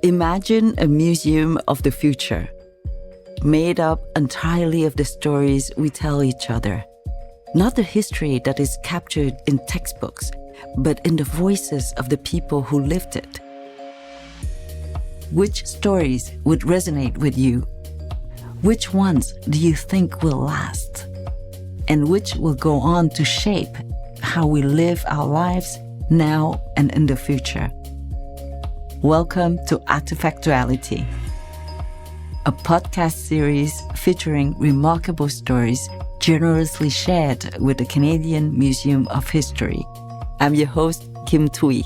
Imagine a museum of the future, made up entirely of the stories we tell each other. Not the history that is captured in textbooks, but in the voices of the people who lived it. Which stories would resonate with you? Which ones do you think will last? And which will go on to shape how we live our lives now and in the future? Welcome to Artifactuality, a podcast series featuring remarkable stories generously shared with the Canadian Museum of History. I'm your host, Kim Thuy.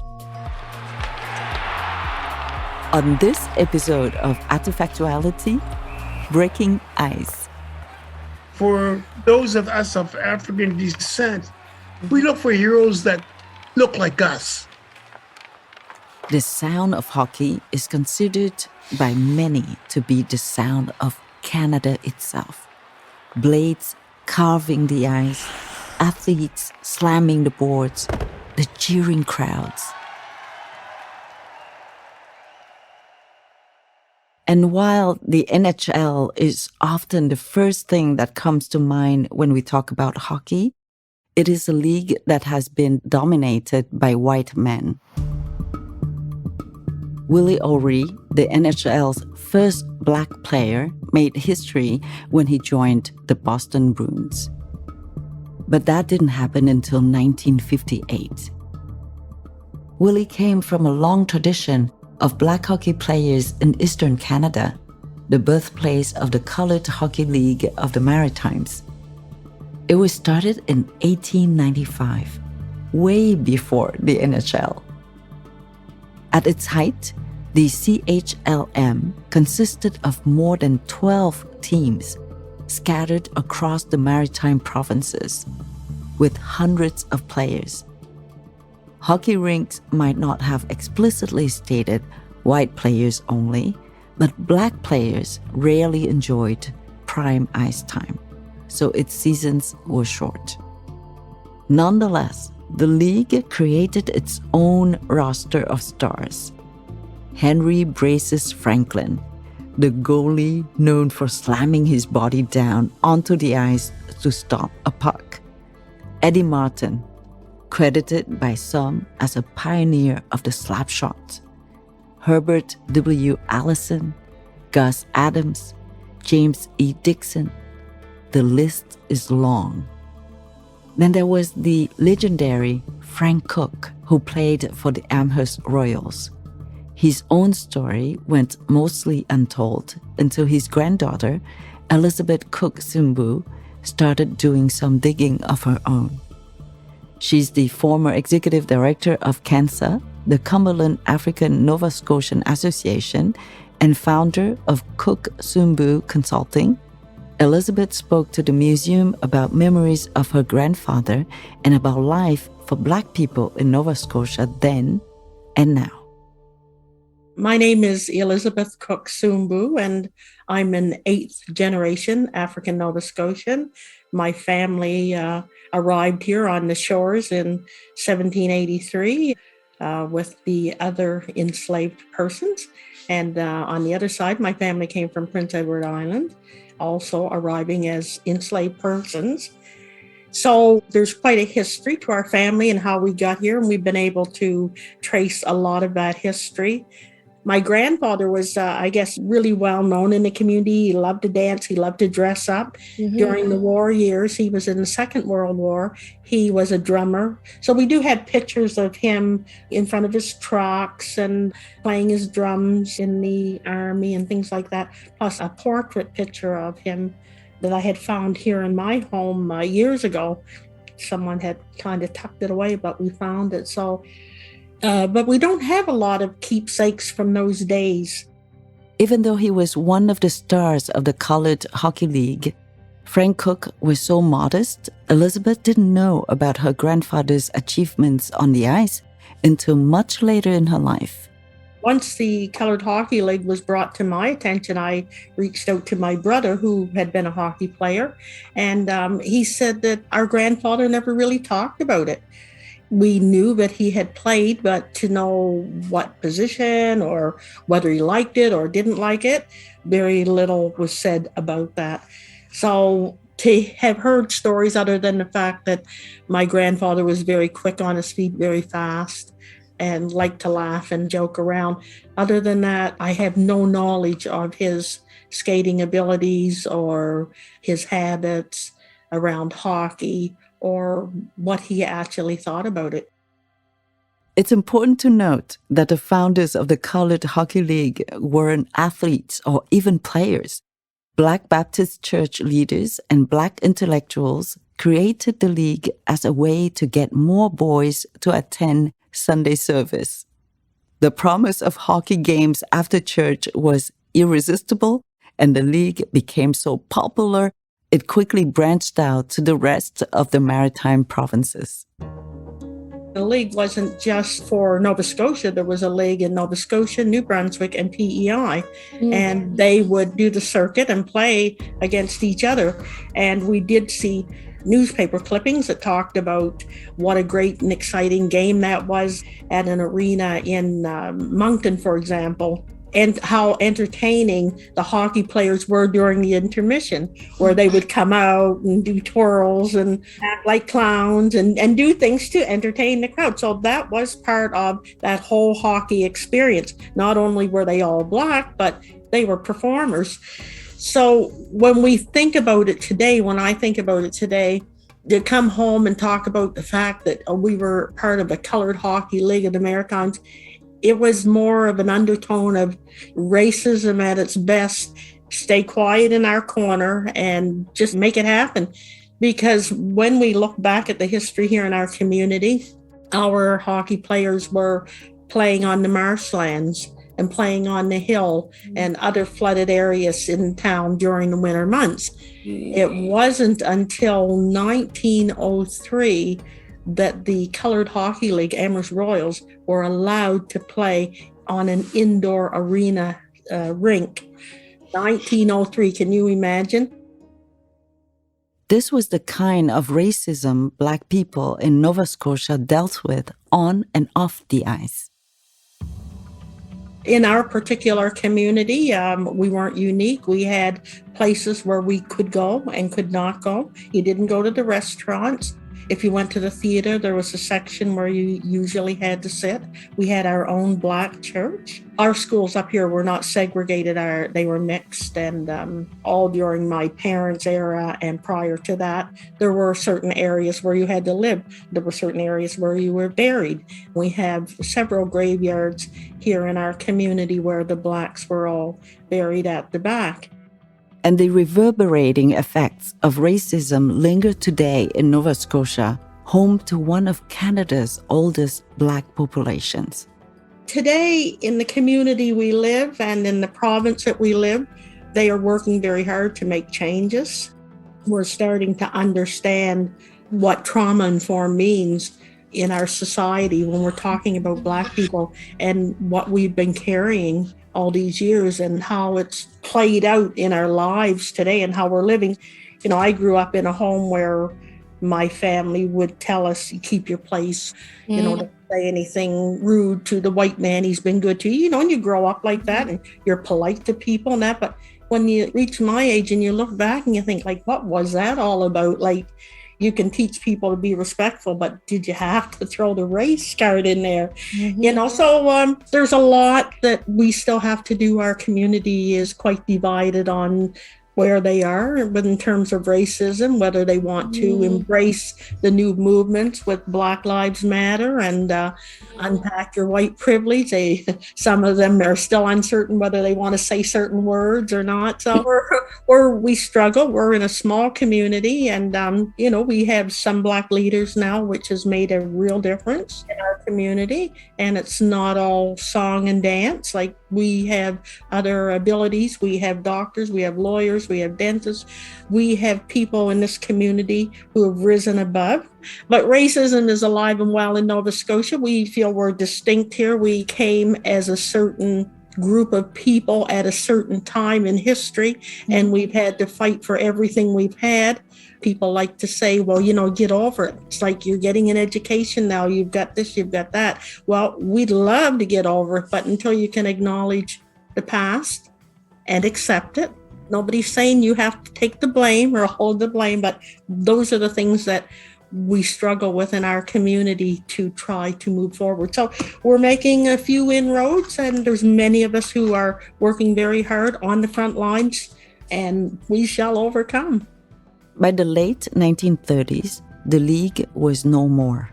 On this episode of Artifactuality, Breaking Ice. For those of us of African descent, we look for heroes that look like us. The sound of hockey is considered by many to be the sound of Canada itself. Blades carving the ice, athletes slamming the boards, the cheering crowds. And while the NHL is often the first thing that comes to mind when we talk about hockey, it is a league that has been dominated by white men. Willie O'Ree, the NHL's first black player, made history when he joined the Boston Bruins. But that didn't happen until 1958. Willie came from a long tradition of black hockey players in Eastern Canada, the birthplace of the Colored Hockey League of the Maritimes. It was started in 1895, way before the NHL. At its height, the CHLM consisted of more than 12 teams scattered across the maritime provinces, with hundreds of players. Hockey rinks might not have explicitly stated white players only, but black players rarely enjoyed prime ice time, so its seasons were short. Nonetheless, the league created its own roster of stars. Henry Braces Franklin, the goalie known for slamming his body down onto the ice to stop a puck. Eddie Martin, credited by some as a pioneer of the slap shot. Herbert W. Allison, Gus Adams, James E. Dixon. The list is long. Then there was the legendary Frank Cook, who played for the Amherst Royals. His own story went mostly untold until his granddaughter, Elizabeth Cook Sumbu, started doing some digging of her own. She's the former executive director of CANSA, the Cumberland African Nova Scotian Association, and founder of Cook Sumbu Consulting. Elizabeth spoke to the museum about memories of her grandfather and about life for Black people in Nova Scotia then and now. My name is Elizabeth Cook Sumbu, and I'm an 8th generation African Nova Scotian. My family arrived here on the shores in 1783 with the other enslaved persons. And on the other side, my family came from Prince Edward Island, also arriving as enslaved persons. So there's quite a history to our family and how we got here, and we've been able to trace a lot of that history. My grandfather was, really well known in the community. He loved to dance. He loved to dress up. Mm-hmm. During the war years, he was in the Second World War. He was a drummer. So we do have pictures of him in front of his trucks and playing his drums in the army and things like that, plus a portrait picture of him that I had found here in my home years ago. Someone had kind of tucked it away, but we found it. But we don't have a lot of keepsakes from those days. Even though he was one of the stars of the Colored Hockey League, Frank Cook was so modest, Elizabeth didn't know about her grandfather's achievements on the ice until much later in her life. Once the Colored Hockey League was brought to my attention, I reached out to my brother, who had been a hockey player, and he said that our grandfather never really talked about it. We knew that he had played, but to know what position or whether he liked it or didn't like it, very little was said about that. So to have heard stories other than the fact that my grandfather was very quick on his feet, very fast, and liked to laugh and joke around. Other than that, I have no knowledge of his skating abilities or his habits around hockey or what he actually thought about it. It's important to note that the founders of the Colored Hockey League weren't athletes or even players. Black Baptist church leaders and Black intellectuals created the league as a way to get more boys to attend Sunday service. The promise of hockey games after church was irresistible, and the league became so popular, it quickly branched out to the rest of the maritime provinces. The league wasn't just for Nova Scotia. There was a league in Nova Scotia, New Brunswick, and PEI. And they would do the circuit and play against each other. And we did see newspaper clippings that talked about what a great and exciting game that was at an arena in Moncton, for example, and how entertaining the hockey players were during the intermission, where they would come out and do twirls and act like clowns and do things to entertain the crowd. So that was part of that whole hockey experience. Not only were they all Black, but they were performers. So when we think about it today, when I think about it today, to come home and talk about the fact that we were part of the Colored Hockey League of the Americans, it was more of an undertone of racism at its best. Stay quiet in our corner and just make it happen. Because when we look back at the history here in our community, our hockey players were playing on the marshlands and playing on the hill and other flooded areas in town during the winter months. It wasn't until 1903 that the Colored Hockey League, Amherst Royals, were allowed to play on an indoor arena rink. 1903, can you imagine? This was the kind of racism Black people in Nova Scotia dealt with on and off the ice. In our particular community, we weren't unique. We had places where we could go and could not go. You didn't go to the restaurants. If you went to the theater, there was a section where you usually had to sit. We had our own Black church. Our schools up here were not segregated. They were mixed, and all during my parents' era and prior to that, there were certain areas where you had to live. There were certain areas where you were buried. We have several graveyards here in our community where the Blacks were all buried at the back. And the reverberating effects of racism linger today in Nova Scotia, home to one of Canada's oldest Black populations. Today, in the community we live and in the province that we live, they are working very hard to make changes. We're starting to understand what trauma-informed means in our society when we're talking about Black people and what we've been carrying all these years and how it's played out in our lives today and how we're living. You know, I grew up in a home where my family would tell us, keep your place, you know, don't say anything rude to the white man, he's been good to you, you know, and you grow up like that and you're polite to people and that. But when you reach my age and you look back and you think, like, what was that all about? Like, you can teach people to be respectful, but did you have to throw the race card in there? You know, so there's a lot that we still have to do. Our community is quite divided on where they are, but in terms of racism, whether they want to embrace the new movements with Black Lives Matter and unpack your white privilege. Some of them are still uncertain whether they want to say certain words or not. So we struggle. We're in a small community, and you know, we have some Black leaders now, which has made a real difference in our community. And it's not all song and dance. Like, we have other abilities. We have doctors, we have lawyers, we have dentists. We have people in this community who have risen above. But racism is alive and well in Nova Scotia. We feel we're distinct here. We came as a certain group of people at a certain time in history, and we've had to fight for everything we've had. People like to say, well, get over it. It's like you're getting an education now. You've got this, you've got that. Well, we'd love to get over it, but until you can acknowledge the past and accept it, nobody's saying you have to take the blame or hold the blame, but those are the things that we struggle with in our community to try to move forward. So we're making a few inroads, and there's many of us who are working very hard on the front lines, and we shall overcome. By the late 1930s, the league was no more,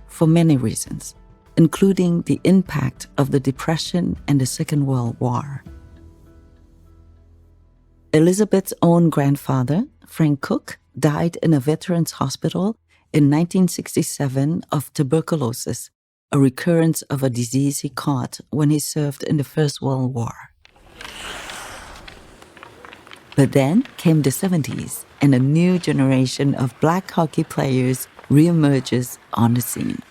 for many reasons, including the impact of the Depression and the Second World War. Elizabeth's own grandfather, Frank Cook, died in a veterans hospital in 1967 of tuberculosis, a recurrence of a disease he caught when he served in the First World War. But then came the 70s, and a new generation of Black hockey players reemerges on the scene.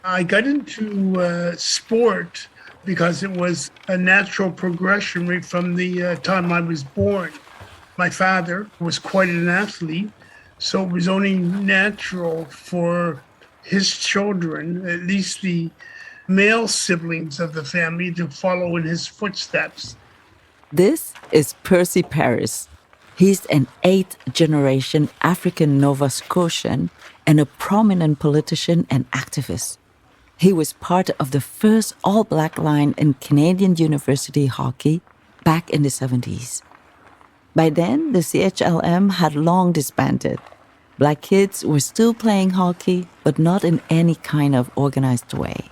I got into sport because it was a natural progression right from the time I was born. My father was quite an athlete, so it was only natural for his children, at least the male siblings of the family, to follow in his footsteps. This is Percy Paris. He's an 8th-generation African Nova Scotian and a prominent politician and activist. He was part of the first all-black line in Canadian university hockey back in the 70s. By then, the CHLM had long disbanded. Black kids were still playing hockey, but not in any kind of organized way.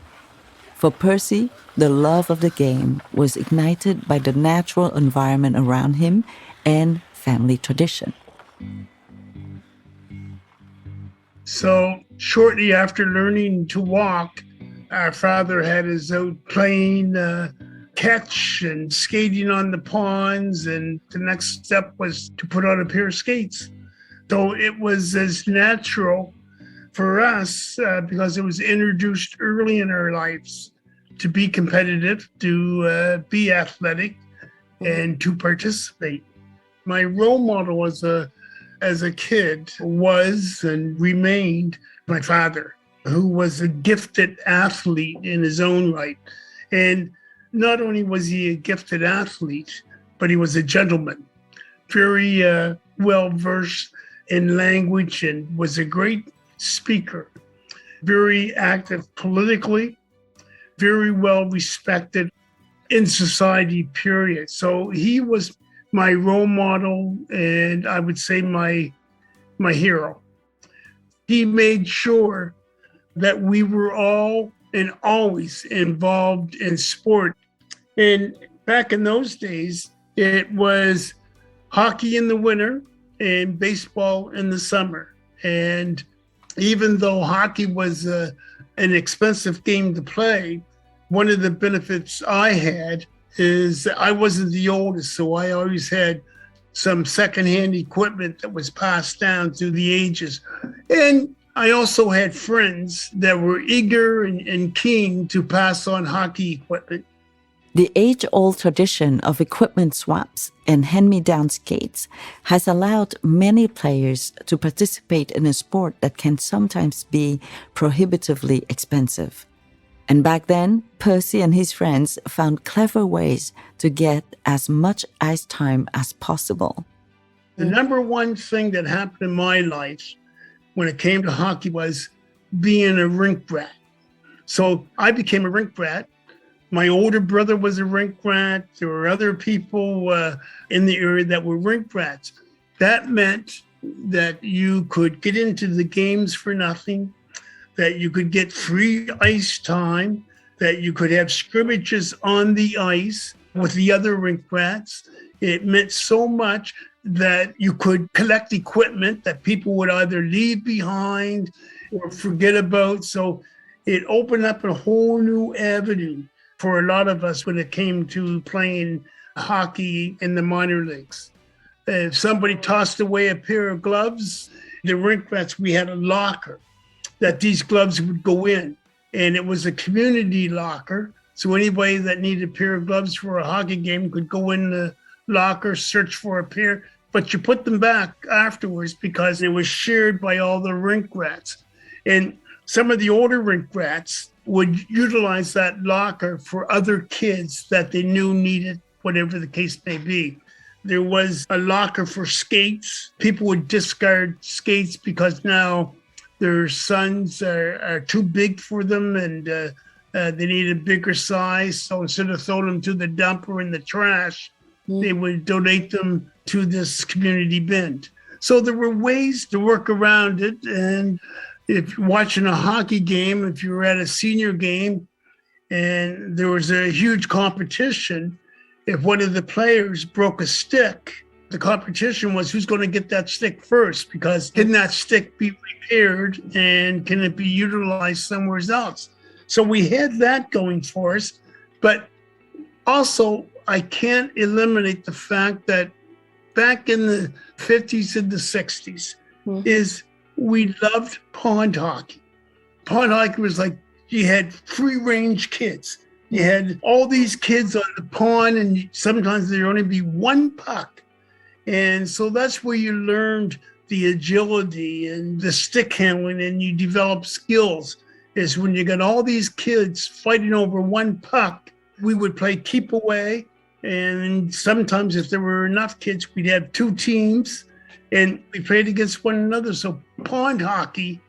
For Percy, the love of the game was ignited by the natural environment around him and family tradition. So shortly after learning to walk, our father had us out playing catch and skating on the ponds, and the next step was to put on a pair of skates. So it was as natural for us because it was introduced early in our lives to be competitive, to be athletic, and to participate. My role model as a kid was and remained my father, who was a gifted athlete in his own right. And not only was he a gifted athlete, but he was a gentleman, very well-versed in language, and was a great speaker, very active politically, very well respected in society, period. So he was my role model, and I would say my hero. He made sure that we were all and always involved in sport. And back in those days, it was hockey in the winter and baseball in the summer. And even though hockey was an expensive game to play, one of the benefits I had is I wasn't the oldest, so I always had some secondhand equipment that was passed down through the ages. And I also had friends that were eager and keen to pass on hockey equipment. The age-old tradition of equipment swaps and hand-me-down skates has allowed many players to participate in a sport that can sometimes be prohibitively expensive. And back then, Percy and his friends found clever ways to get as much ice time as possible. The number one thing that happened in my life when it came to hockey was being a rink rat. So I became a rink rat. My older brother was a rink rat. There were other people in the area that were rink rats. That meant that you could get into the games for nothing, that you could get free ice time, that you could have scrimmages on the ice with the other rink rats. It meant so much that you could collect equipment that people would either leave behind or forget about. So it opened up a whole new avenue for a lot of us when it came to playing hockey in the minor leagues. If somebody tossed away a pair of gloves, the rink rats, we had a locker that these gloves would go in. And it was a community locker. So anybody that needed a pair of gloves for a hockey game could go in the locker, search for a pair, but you put them back afterwards because it was shared by all the rink rats. And some of the older rink rats would utilize that locker for other kids that they knew needed, whatever the case may be. There was a locker for skates. People would discard skates because now their sons are too big for them and they need a bigger size. So instead of throwing them to the dump or in the trash, they would donate them to this community bin. So there were ways to work around it. And if you're watching a hockey game, if you were at a senior game and there was a huge competition, if one of the players broke a stick, the competition was who's going to get that stick first, because can that stick be repaired and can it be utilized somewhere else? So we had that going for us. But also, I can't eliminate the fact that back in the 50s and the 60s is we loved pond hockey. Pond hockey was like you had free-range kids. You had all these kids on the pond, and sometimes there'd only be one puck. And so that's where you learned the agility and the stick handling, and you develop skills, is when you got all these kids fighting over one puck. We would play keep away. And sometimes if there were enough kids, we'd have two teams and we played against one another. So pond hockey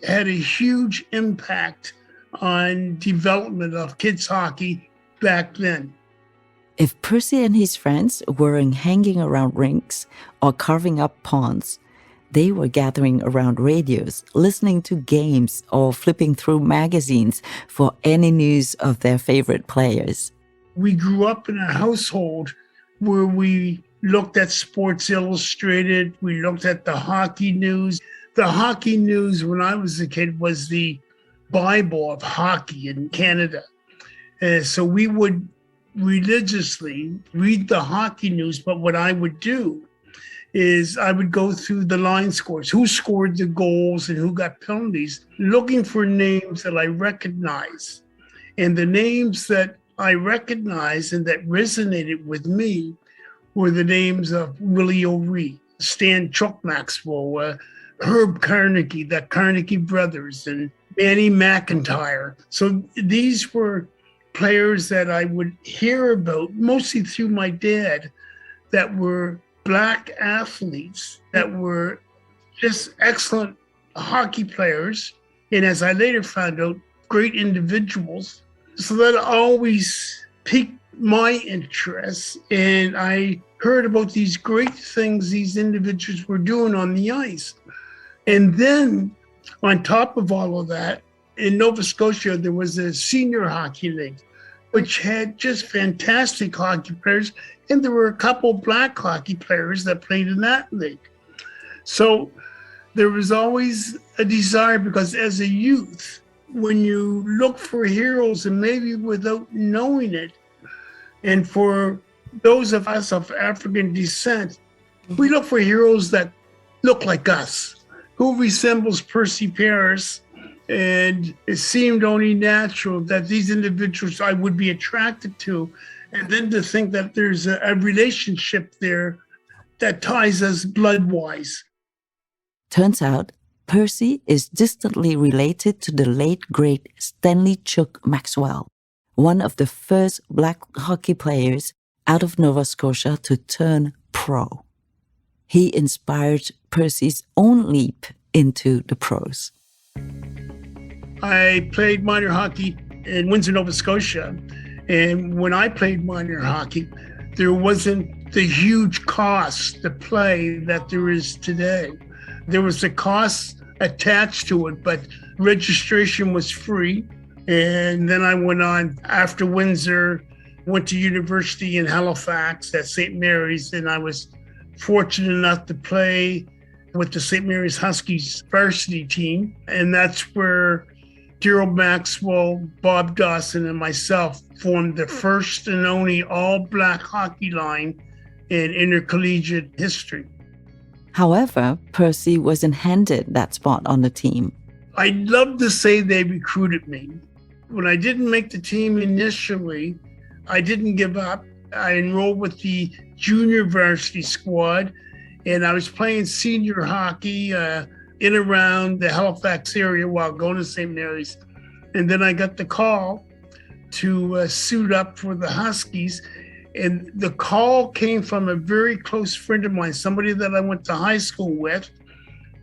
had a huge impact on development of kids hockey back then. If Percy and his friends weren't hanging around rinks or carving up ponds, they were gathering around radios, listening to games, or flipping through magazines for any news of their favorite players. We grew up in a household where we looked at Sports Illustrated, we looked at the hockey news. The hockey news when I was a kid was the Bible of hockey in Canada. So we would religiously read the hockey news, but what I would do is I would go through the line scores, who scored the goals and who got penalties, looking for names that I recognize. And the names that I recognized and that resonated with me were the names of Willie O'Ree, Stan Chuck Maxwell, Herb Carnegie, the Carnegie brothers, and Manny McIntyre. So these were players that I would hear about, mostly through my dad, that were Black athletes that were just excellent hockey players. And as I later found out, great individuals. So that always piqued my interest. And I heard about these great things these individuals were doing on the ice. And then on top of all of that, in Nova Scotia, there was a senior hockey league, which had just fantastic hockey players. And there were a couple Black hockey players that played in that league. So there was always a desire, because as a youth, when you look for heroes and maybe without knowing it, and for those of us of African descent, we look for heroes that look like us. Who resembles Percy Paris? And it seemed only natural that these individuals I would be attracted to. And then to think that there's a relationship there that ties us blood-wise. Turns out, Percy is distantly related to the late, great Stanley Chuck Maxwell, one of the first Black hockey players out of Nova Scotia to turn pro. He inspired Percy's own leap into the pros. I played minor hockey in Windsor, Nova Scotia. And when I played minor hockey, there wasn't the huge cost to play that there is today. There was a cost attached to it, but registration was free. And then I went on after Windsor, went to university in Halifax at St. Mary's, and I was fortunate enough to play with the St. Mary's Huskies varsity team. And that's where Daryl Maxwell, Bob Dawson, and myself formed the first and only all-Black hockey line in intercollegiate history. However, Percy wasn't handed that spot on the team. I'd love to say they recruited me, When I didn't make the team initially, I didn't give up. I enrolled with the junior varsity squad, and I was playing senior hockey in around the Halifax area while going to St. Mary's. And then I got the call to suit up for the Huskies. And the call came from a very close friend of mine, somebody that I went to high school with,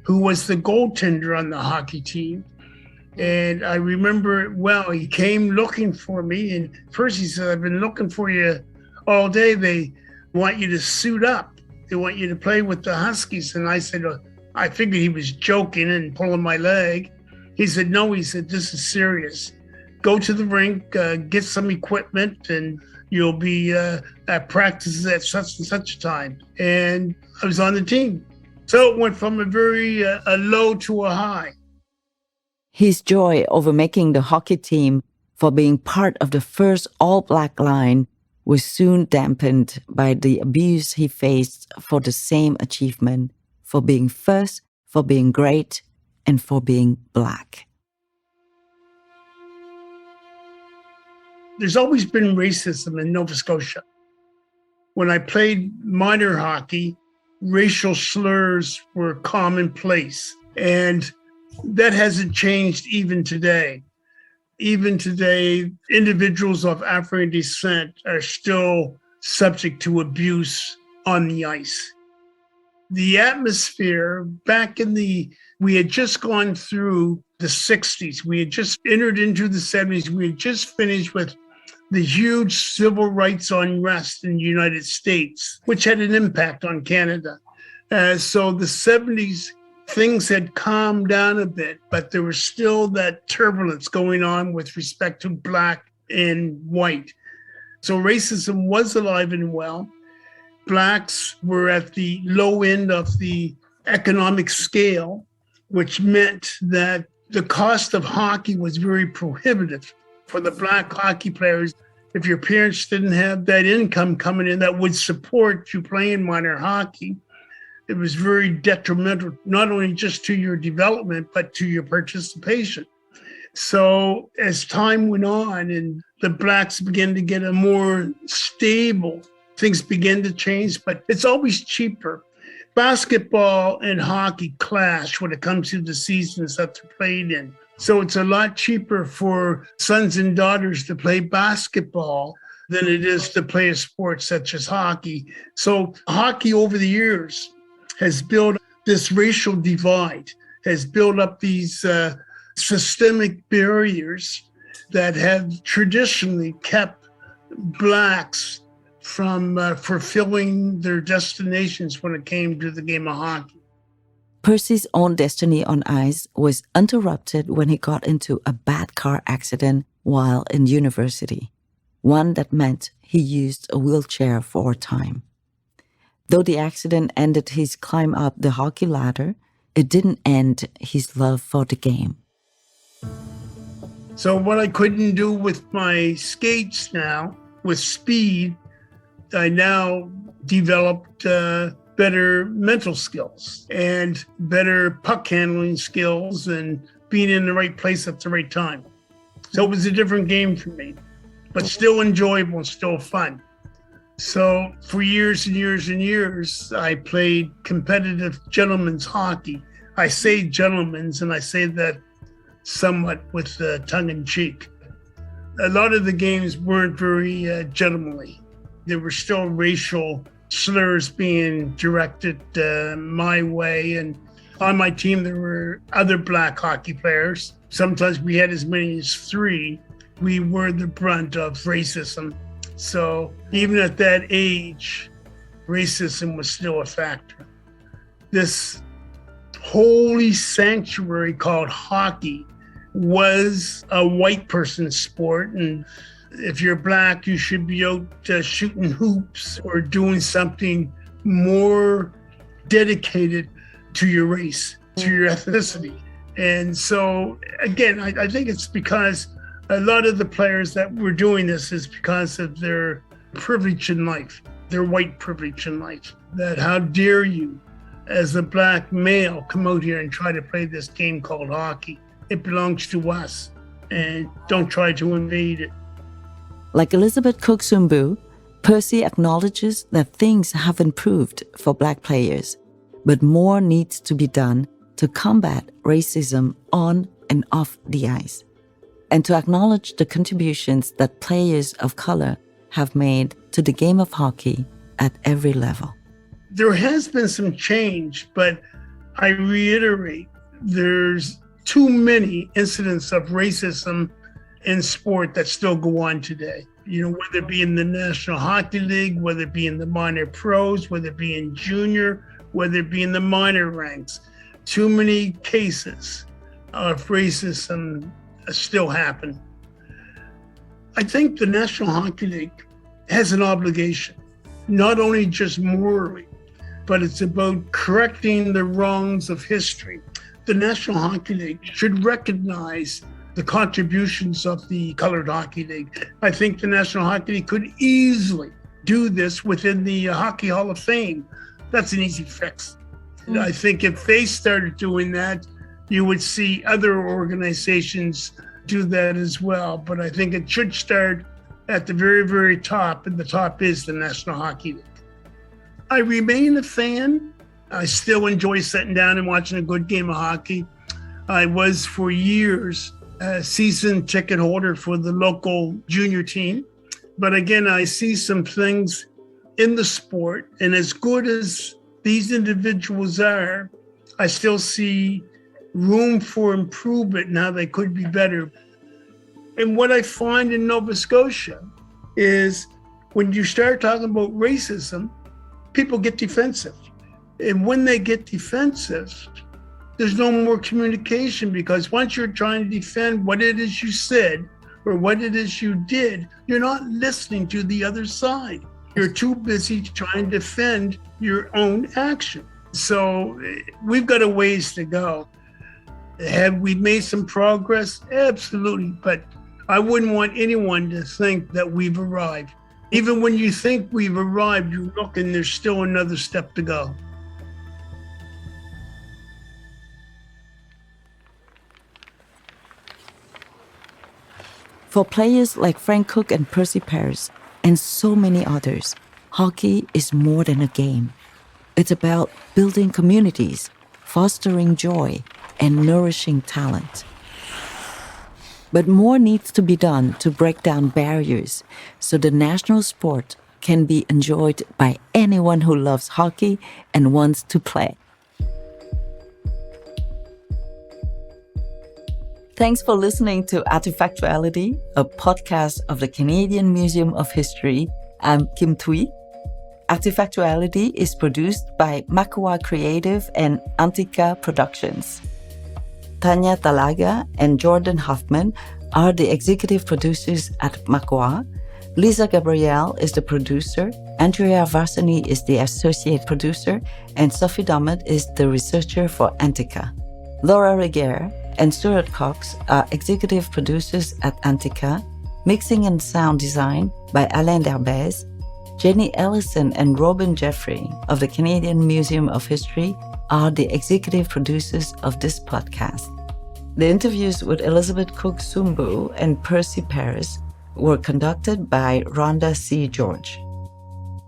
who was the goaltender on the hockey team. And I remember it well. He came looking for me. And first he said, I've been looking for you all day. They want you to suit up. They want you to play with the Huskies. And I said, I figured he was joking and pulling my leg. He said, no, he said, this is serious. Go to the rink, get some equipment, and you'll be at practices at such and such a time. And I was on the team. So it went from a very a low to a high. His joy over making the hockey team, for being part of the first all-black line, was soon dampened by the abuse he faced for the same achievement, for being first, for being great, and for being black. There's always been racism in Nova Scotia. When I played minor hockey, racial slurs were commonplace, and that hasn't changed even today. Even today, individuals of African descent are still subject to abuse on the ice. The atmosphere we had just gone through the 60s. We had just entered into the 70s. We had just finished with the huge civil rights unrest in the United States, which had an impact on Canada. So the 70s, things had calmed down a bit, but there was still that turbulence going on with respect to black and white. So racism was alive and well. Blacks were at the low end of the economic scale, which meant that the cost of hockey was very prohibitive for the black hockey players. If your parents didn't have that income coming in that would support you playing minor hockey, it was very detrimental, not only just to your development, but to your participation. So as time went on and the blacks began to get a more stable, things began to change, but it's always cheaper. Basketball and hockey clash when it comes to the seasons that they're played in. So it's a lot cheaper for sons and daughters to play basketball than it is to play a sport such as hockey. So hockey over the years has built this racial divide, has built up these systemic barriers that have traditionally kept blacks from fulfilling their destinations when it came to the game of hockey. Percy's own destiny on ice was interrupted when he got into a bad car accident while in university, one that meant he used a wheelchair for a time. Though the accident ended his climb up the hockey ladder, it didn't end his love for the game. So what I couldn't do with my skates now, with speed, I now developed better mental skills and better puck handling skills and being in the right place at the right time. So it was a different game for me, but still enjoyable, still fun. So for years and years and years, I played competitive gentlemen's hockey. I say gentlemen's, and I say that somewhat with tongue in cheek. A lot of the games weren't very gentlemanly. There were still racial slurs being directed my way. And on my team, there were other black hockey players. Sometimes we had as many as 3. We were the brunt of racism. So even at that age, racism was still a factor. This holy sanctuary called hockey was a white person's sport. And if you're black, you should be out shooting hoops or doing something more dedicated to your race, to your ethnicity. And so, again, I think it's because a lot of the players that were doing this is because of their privilege in life, their white privilege in life. That how dare you, as a black male, come out here and try to play this game called hockey. It belongs to us. and don't try to invade it. Like Elizabeth Cook Sumbu, Percy acknowledges that things have improved for Black players, but more needs to be done to combat racism on and off the ice, and to acknowledge the contributions that players of color have made to the game of hockey at every level. There has been some change, but I reiterate, there's too many incidents of racism in sport that still go on today. Whether it be in the National Hockey League, whether it be in the minor pros, whether it be in junior, whether it be in the minor ranks. Too many cases of racism still happen. I think the National Hockey League has an obligation, not only just morally, but it's about correcting the wrongs of history. The National Hockey League should recognize the contributions of the Colored Hockey League. I think the National Hockey League could easily do this within the Hockey Hall of Fame. That's an easy fix. And I think if they started doing that, you would see other organizations do that as well. But I think it should start at the very, very top, and the top is the National Hockey League. I remain a fan. I still enjoy sitting down and watching a good game of hockey. I was for years a season ticket holder for the local junior team. But again, I see some things in the sport, and as good as these individuals are, I still see room for improvement and how they could be better. And what I find in Nova Scotia is when you start talking about racism, people get defensive. And when they get defensive, there's no more communication, because once you're trying to defend what it is you said or what it is you did, you're not listening to the other side. You're too busy trying to defend your own action. So we've got a ways to go. Have we made some progress? Absolutely. But I wouldn't want anyone to think that we've arrived. Even when you think we've arrived, you look and there's still another step to go. For players like Frank Cook and Percy Paris, and so many others, hockey is more than a game. It's about building communities, fostering joy, and nourishing talent. But more needs to be done to break down barriers so the national sport can be enjoyed by anyone who loves hockey and wants to play. Thanks for listening to Artifactuality, a podcast of the Canadian Museum of History. I'm Kim Thuy. Artifactuality is produced by Makua Creative and Antica Productions. Tanya Talaga and Jordan Hoffman are the executive producers at Makua. Lisa Gabrielle is the producer. Andrea Varsany is the associate producer. And Sophie Dommett is the researcher for Antica. Laura Reguer and Stuart Cox are executive producers at Antica. Mixing and sound design by Alain Derbez. Jenny Ellison and Robin Jeffrey of the Canadian Museum of History are the executive producers of this podcast. The interviews with Elizabeth Cook Sumbu and Percy Paris were conducted by Rhonda C. George.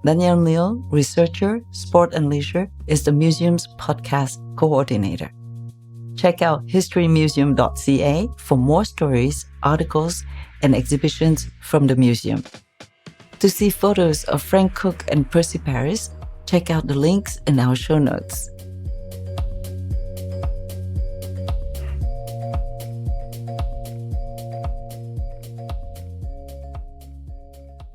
Danielle Neal, researcher, sport and leisure, is the museum's podcast coordinator. Check out historymuseum.ca for more stories, articles, and exhibitions from the museum. To see photos of Frank Cook and Percy Paris, check out the links in our show notes.